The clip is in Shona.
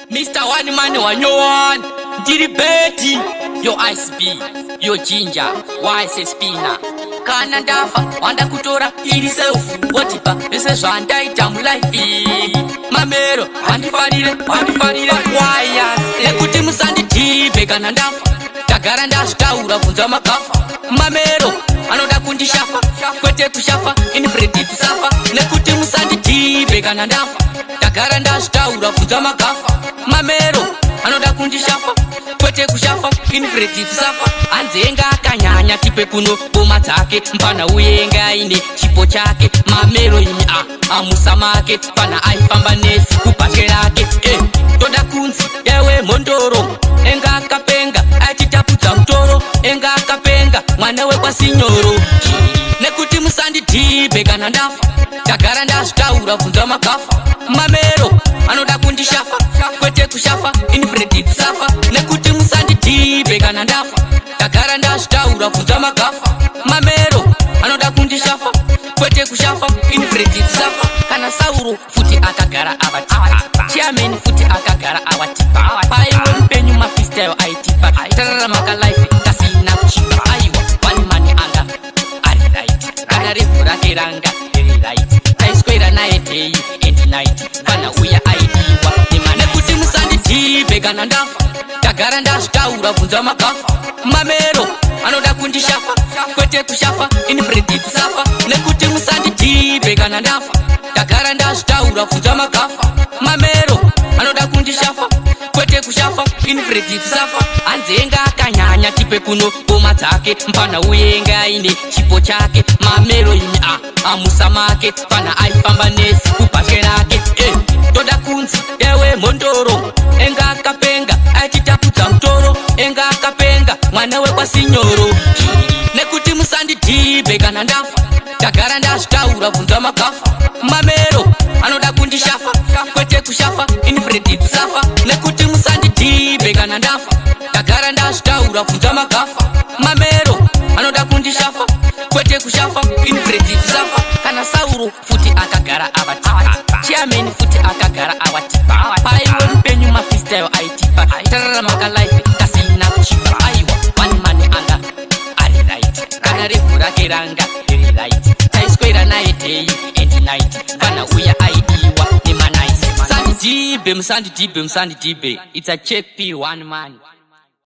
Mr. One Man Wanyoan, Diri Betty, yo ICB, yo Ginger, YS Spina, Canada, Wanda Kutora, Iri Self, Watipa, this is one day time life. Mamero, Antifarire, why? Ekutim Sandy T, Began and Dafa, Tagaranda Staura, Punzama Kafa, Mamero, Anoda Kundi Shafa, Kwete to Shafa, Infredi to Safa, Nekutim Sandy T, Began and Dafa, Tagaranda Staura, Punzama Kafa, Mamero, Anoda Kundi Shafa, Kwete Kushafa, Infredi to Safa, Anzenga Kanyanya Tipe Kuno, Bomatake, Mpana Uyenga ine, Chipo Chake, Mamero imi Amusamake, Pana Aifambanesi, Kupachelake, Toda Kunzi, Ewe Mondoro, Enga Kapenga, Achitaputa Mtoro, Enga Kapenga, Mwanewe kwa Signoro, Nekuti Musandi T, Begana Ndafa, Tagaranda Staura, Punzama Kafa, Mamero, Anoda Kundi Shafa, Kwete Kushafa, Infredi Kusafa, Nekuti Musandi T, Begana Ndafa, Tagaranda Staura, Punzama Kafa, Mamero, Anoda Kundi Shafa, Kwete Kushafa, Infredi Kusafa, Kana Sauro, Futi Akagara Avatipa, Chairman Futi Akagara Awatipa, Paiwe Mpenyu Mafisteo Aitipa, Tarara Maka Life, Kasina Chipa, Aiwa, One Money Anga, Ari Light, Kana Refura Keranga, Very Light, Tai Square Night, and Night, Kana Uya Aidiwa, Nimane Kuti Musandi T, Begana Ndafa, Tagaranda Staura, Punzama Kafa, Mamero, Anoda Kundi Shafa, Kwete Kushafa, Infredi Kusafa, Nekuti Musandi T, Begana Ndafa, Tagaranda Staura, Punzama Kafa, Mamero, Anoda Kundi Shafa, Kwete Kushafa, Infredi Kusafa, Anzenga Kanyanya Tipe Kuno, Bomatake, Mpana Uyenga ine, Chipo Chake, Mamero imi Amusamake, Pana Aifambanesi, Kupachelake, Toda Kunzi, Ewe Mondoro, Enga Kapenga, Achitaputa Mtoro, Enga Kapenga, Mwanewe kwa Signoro, Nekuti Musandi T, Begana Ndafa, Tagaranda Staura, Punzama Kafa, Mamero, Anoda Kundi Shafa, Kwete Kushafa, Infredi Kusafa, Nekuti Musandi T, Begana Ndafa, Tagaranda Staura, Punzama Kafa, Mamero, Anoda Kundi Shafa, Kwete Kushafa, Infredi Kusafa, Kana Sauro, Futi Akagara Avatipa, Chairman Futi Akagara Awatipa, Paiwe Mpenyu Mafisteo Aitipa, Tarara Maka Life, Kasina Chipa, Aiwa, One Money Anga, Ari Light, Kana Refura Keranga, Very Light, Tai Square Night, and Night, Kana Uya Aidiwa, Nima Nice, Msandi Tibe, it's a check P, One Man.